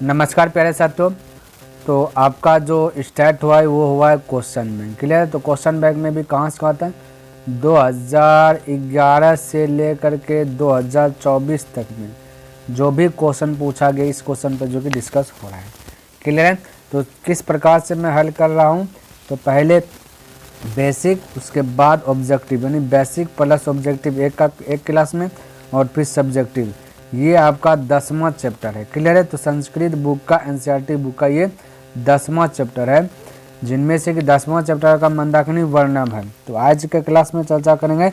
नमस्कार प्यारे साथियों। तो आपका जो स्टार्ट हुआ है वो हुआ है क्वेश्चन बैंक। क्लियर है। तो क्वेश्चन बैंक में भी कहाँ से आता है 2011 से लेकर के 2024 तक में जो भी क्वेश्चन पूछा गया इस क्वेश्चन पर जो कि डिस्कस हो रहा है। क्लियर है। तो किस प्रकार से मैं हल कर रहा हूँ, तो पहले बेसिक, उसके बाद ऑब्जेक्टिव, यानी बेसिक प्लस ऑब्जेक्टिव एक क्लास में, और फिर सब्जेक्टिव। ये आपका 10वां चैप्टर है। क्लियर है। तो संस्कृत बुक का एनसीईआरटी बुक का ये 10वां चैप्टर है, जिनमें से कि 10वां चैप्टर का मंदाकिनी वर्णम है। तो आज के क्लास में चर्चा करेंगे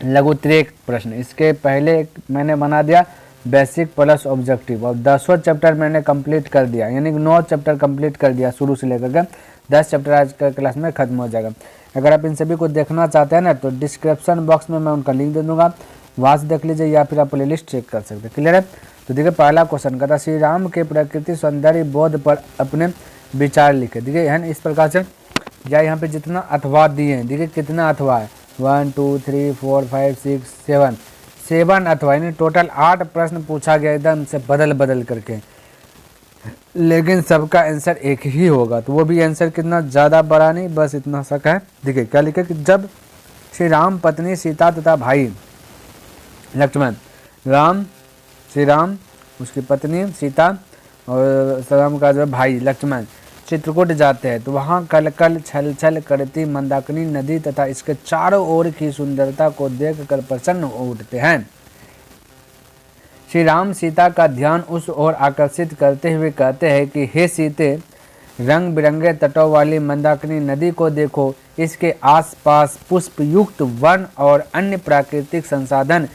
लघुत्तरीय प्रश्न। इसके पहले मैंने बना दिया बेसिक प्लस ऑब्जेक्टिव, और 10वां चैप्टर मैंने कंप्लीट कर दिया, यानी कि 9 चैप्टर कंप्लीट कर दिया शुरू से लेकर के 10 चैप्टर आज के क्लास में खत्म हो जाएगा। अगर आप इन सभी को देखना चाहते हैं ना, तो डिस्क्रिप्शन बॉक्स में मैं उनका लिंक दे दूंगा, वहाँ से देख लीजिए, या फिर आप प्लेलिस्ट चेक कर सकते हैं। क्लियर है। तो देखिए पहला क्वेश्चन कहता श्री राम के प्रकृति सौंदर्य बोध पर अपने विचार लिखे। देखिए है ना, इस प्रकार से, या यहाँ पे जितना अथवा दिए हैं, देखिए कितना अथवा है, 1 2 3 4 5 6 7 अथवा, यानी टोटल 8 प्रश्न पूछा गया एकदम से बदल बदल करके, लेकिन सबका आंसर एक ही होगा। तो वो भी आंसर कितना ज़्यादा बड़ा नहीं, बस इतना सा है। देखिए क्या लिखे कि जब श्री राम पत्नी सीता तथा भाई लक्ष्मण, श्री राम, उसकी पत्नी सीता और राम का जो भाई लक्ष्मण चित्रकूट जाते हैं, तो वहाँ कल कल छल छल करती मंदाकिनी नदी तथा इसके चारों ओर की सुंदरता को देखकर प्रसन्न हो उठते हैं। श्री राम सीता का ध्यान उस ओर आकर्षित करते हुए कहते हैं कि हे सीते, रंग बिरंगे तटों वाली मंदाकिनी नदी को देखो। इसके आसपास पुष्पयुक्त वन और अन्य प्राकृतिक संसाधन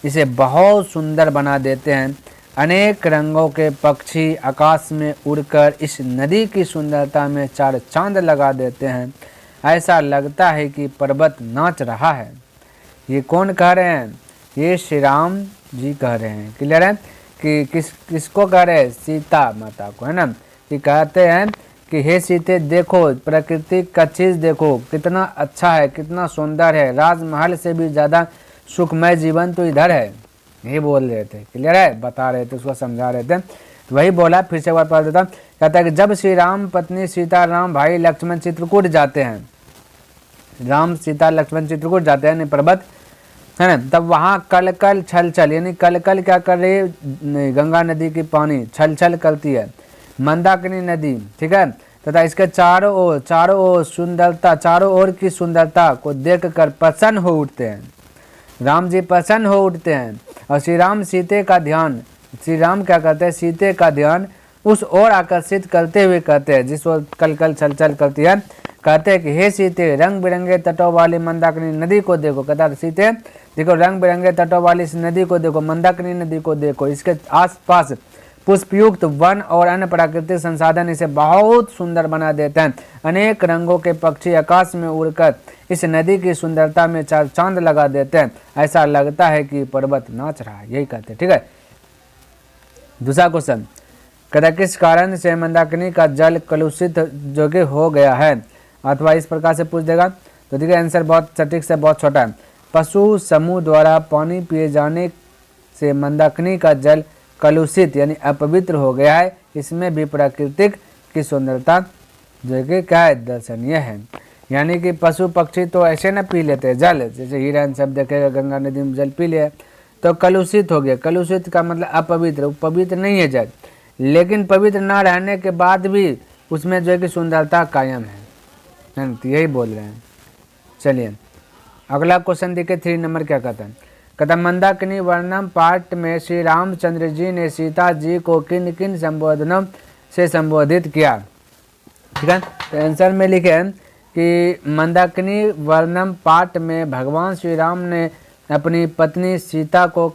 इसे बहुत सुंदर बना देते हैं। अनेक रंगों के पक्षी आकाश में उड़कर इस नदी की सुंदरता में चार चांद लगा देते हैं। ऐसा लगता है कि पर्वत नाच रहा है। ये कौन कह रहे हैं? ये श्री राम जी कह रहे हैं। क्लियर है कि किसको कह रहे हैं? सीता माता को, है ना। कि कहते हैं कि हे सीते, देखो प्रकृति का चीज़ देखो, कितना अच्छा है, कितना सुंदर है, राजमहल से भी ज़्यादा सुखमय जीवन तो इधर है। यही बोल रहे थे। क्लियर है, बता रहे थे, उसको समझा रहे थे। तो वही बोला, फिर से एक बार पढ़ देता। कहता है कि जब श्री राम पत्नी सीता राम भाई लक्ष्मण चित्रकूट जाते हैं, राम सीता लक्ष्मण चित्रकूट जाते हैं पर्वत, है ना, तब वहाँ कल कल छल छल, यानी कल कल क्या कर रही है? गंगा नदी की पानी छल छल करती है, मंदाकिनी नदी, ठीक है, तथा इसके चारों ओर सुंदरता, चारों ओर की सुंदरता को देखकर प्रसन्न हो उठते हैं। राम जी प्रसन्न हो उठते हैं, और श्री राम सीते का ध्यान, श्री राम क्या करते हैं? सीते का ध्यान उस ओर आकर्षित करते हुए कहते हैं, जिस ओर कल कल छल छल करती है, कहते हैं कि हे सीते, रंग बिरंगे तटों वाली मंदाकिनी नदी को देखो। कहता है सीते, देखो रंग बिरंगे तटों वाली इस नदी को देखो, मंदाकिनी नदी को देखो। इसके आसपास पुष्पयुक्त वन और अन्य प्राकृतिक संसाधन इसे बहुत सुंदर बना देते हैं। अनेक रंगों के पक्षी आकाश में उड़कर इस नदी की सुंदरता में चार चांद लगा देते हैं। ऐसा लगता है कि पर्वत नाच रहा है। यही कहते हैं। ठीक है। दूसरा क्वेश्चन कहता किस कारण से मंदाकिनी का जल कलुषित जो कि हो गया है, अथवा इस प्रकार से पूछ देगा। तो देखिए आंसर बहुत सटीक से बहुत छोटा है। पशु समूह द्वारा पानी पिए जाने से मंदाकिनी का जल कलुषित यानी अपवित्र हो गया है। इसमें भी प्राकृतिक की सुंदरता जो कि क्या है? दर्शनीय है। यानी कि पशु पक्षी तो ऐसे न पी लेते जल, जैसे हिरन सब देखेगा गंगा नदी में जल पी लिया तो कलुषित हो गया। कलुषित का मतलब अपवित्र, पवित्र नहीं है जल, लेकिन पवित्र ना रहने के बाद भी उसमें जो है कि सुंदरता कायम है। तो यही बोल रहे हैं। चलिए अगला क्वेश्चन देखिए 3 नंबर क्या कहता है। कहता मंदाकिनी वर्णम पाठ में श्री रामचंद्र जी ने सीता जी को किन किन संबोधनों से संबोधित किया। ठीक है। तो आंसर में लिखे हैं कि मंदाकिनी वर्णम पाठ में भगवान श्री राम ने अपनी पत्नी सीता को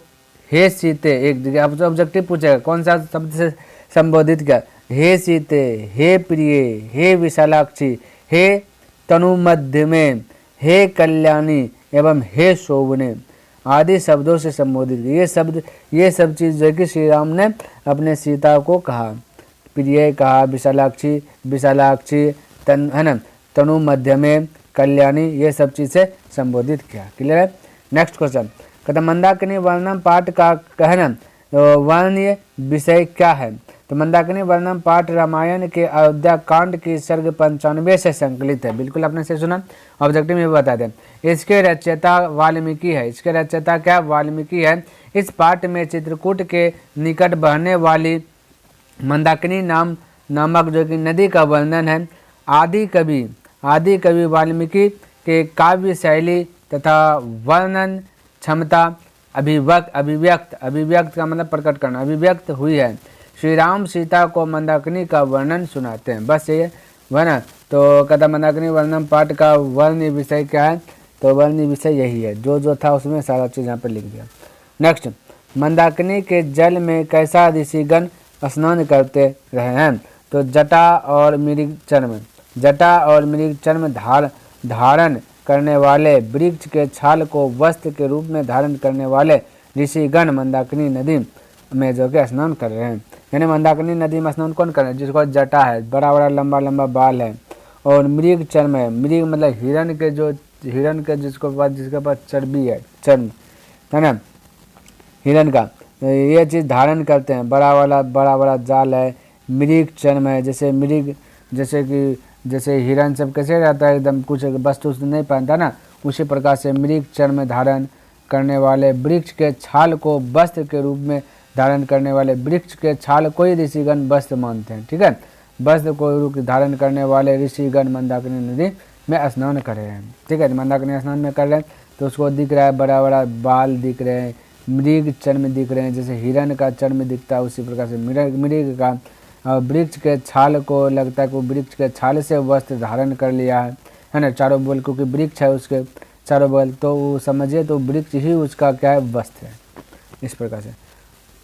हे सीते, एक ऑब्जेक्टिव पूछेगा कौन सा शब्द से संबोधित किया? हे सीते, हे प्रिय, हे विशालाक्षी, हे तनुमध्य में, हे कल्याणी एवं हे शोभने आदि शब्दों से संबोधित किया। ये सब चीज़ जो कि श्री राम ने अपने सीता को कहा। प्रिय कहा, विशालाक्षी तन, है ना, तनु मध्य में, कल्याणी, ये सब चीज़ से संबोधित किया। क्लियर है। नेक्स्ट क्वेश्चन कहता मंदाकिनी वर्णम पाठ का कहना वर्ण्य विषय क्या है? तो मंदाकिनी वर्णम पाठ रामायण के अयोध्या कांड की सर्ग 95 से संकलित है। बिल्कुल आपने से सुना, ऑब्जेक्टिव में बता दें। इसके रचयिता वाल्मीकि है। इसके रचयिता क्या वाल्मीकि है। इस पाठ में चित्रकूट के निकट बहने वाली मंदाकिनी नामक जो कि नदी का वर्णन है। आदि कवि वाल्मीकि के काव्य शैली तथा वर्णन क्षमता अभिव्यक्त का मतलब प्रकट करना, अभिव्यक्त हुई है। श्री राम सीता को मंदाकिनी का वर्णन सुनाते हैं। बस ये वर्णन तो कहता मंदाकिनी वर्णन पाठ का वर्ण विषय क्या है, तो वर्ण विषय यही है, जो था उसमें सारा चीज़ यहाँ पर लिख दिया। नेक्स्ट, मंदाकिनी के जल में कैसा ऋषिगण स्नान करते रहे हैं, तो जटा और मृग चर्म धारण करने वाले, वृक्ष के छाल को वस्त्र के रूप में धारण करने वाले ऋषिगण मंदाकिनी नदी में जो कि स्नान कर रहे हैं। यानी मंदाकिनी नदी में स्नान कौन कर रहे हैं, जिसको जटा है, बड़ा बड़ा लंबा लंबा बाल है, और मृग चर्म है। मृग मतलब हिरण के जिसके पास चर्बी है, चर्म है ना हिरण का, तो ये चीज़ धारण करते हैं। बड़ा बड़ा जाल है, मृग चर्म है। जैसे हिरण सब कैसे रहता है, एकदम कुछ वस्तु नहीं पहनता ना, उसी प्रकार से मृग चर्म धारण करने वाले, वृक्ष के छाल को वस्त्र के रूप में धारण करने वाले, वृक्ष के छाल को ही ऋषिगण वस्त्र मानते हैं। ठीक है, वस्त्र को धारण करने वाले ऋषिगण मंदाकिनी नदी में स्नान कर रहे हैं। ठीक है, मंदाकिनी स्नान में कर रहे हैं तो उसको दिख रहा है, बड़ा बड़ा बाल दिख रहे हैं, मृग चर्म दिख रहे हैं, जैसे हिरण का चर्म दिखता है उसी प्रकार से मृग का, वृक्ष के छाल को लगता है कि वो वृक्ष के छाल से वस्त्र धारण कर लिया है ना, चारों बगल, क्योंकि वृक्ष है उसके चारों बगल, तो वो समझिए तो वृक्ष ही उसका क्या है, वस्त्र है। इस प्रकार से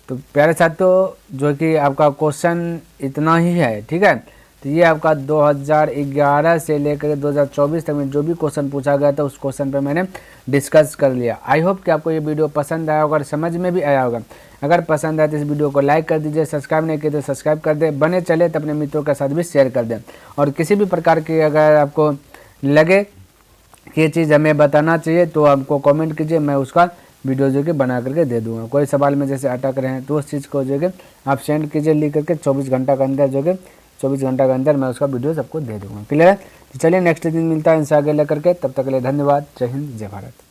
तो प्यारे साथियों जो कि आपका क्वेश्चन इतना ही है। ठीक है, तो ये आपका 2011 से लेकर 2024 तक में जो भी क्वेश्चन पूछा गया था उस क्वेश्चन पे मैंने डिस्कस कर लिया। आई होप कि आपको ये वीडियो पसंद आया होगा और समझ में भी आया होगा। अगर पसंद आए तो इस वीडियो को लाइक कर दीजिए, सब्सक्राइब नहीं किए तो सब्सक्राइब कर दें, बने चले तो अपने मित्रों के साथ भी शेयर कर दें। और किसी भी प्रकार की अगर आपको लगे कि ये चीज़ हमें बताना चाहिए तो आपको कॉमेंट कीजिए, मैं उसका वीडियो जो कि बना करके दे दूँगा। कोई सवाल में जैसे अटक रहे हैं तो उस चीज़ को जो कि आप सेंड कीजिए लिख करके, 24 घंटा के अंदर जो कि 24 घंटा के अंदर मैं उसका वीडियो सबको दे दूँगा। क्लियर है, तो चलिए नेक्स्ट दिन मिलता है इनसे आगे लेकर के, तब तक के लिए धन्यवाद। जय हिंद, जय भारत।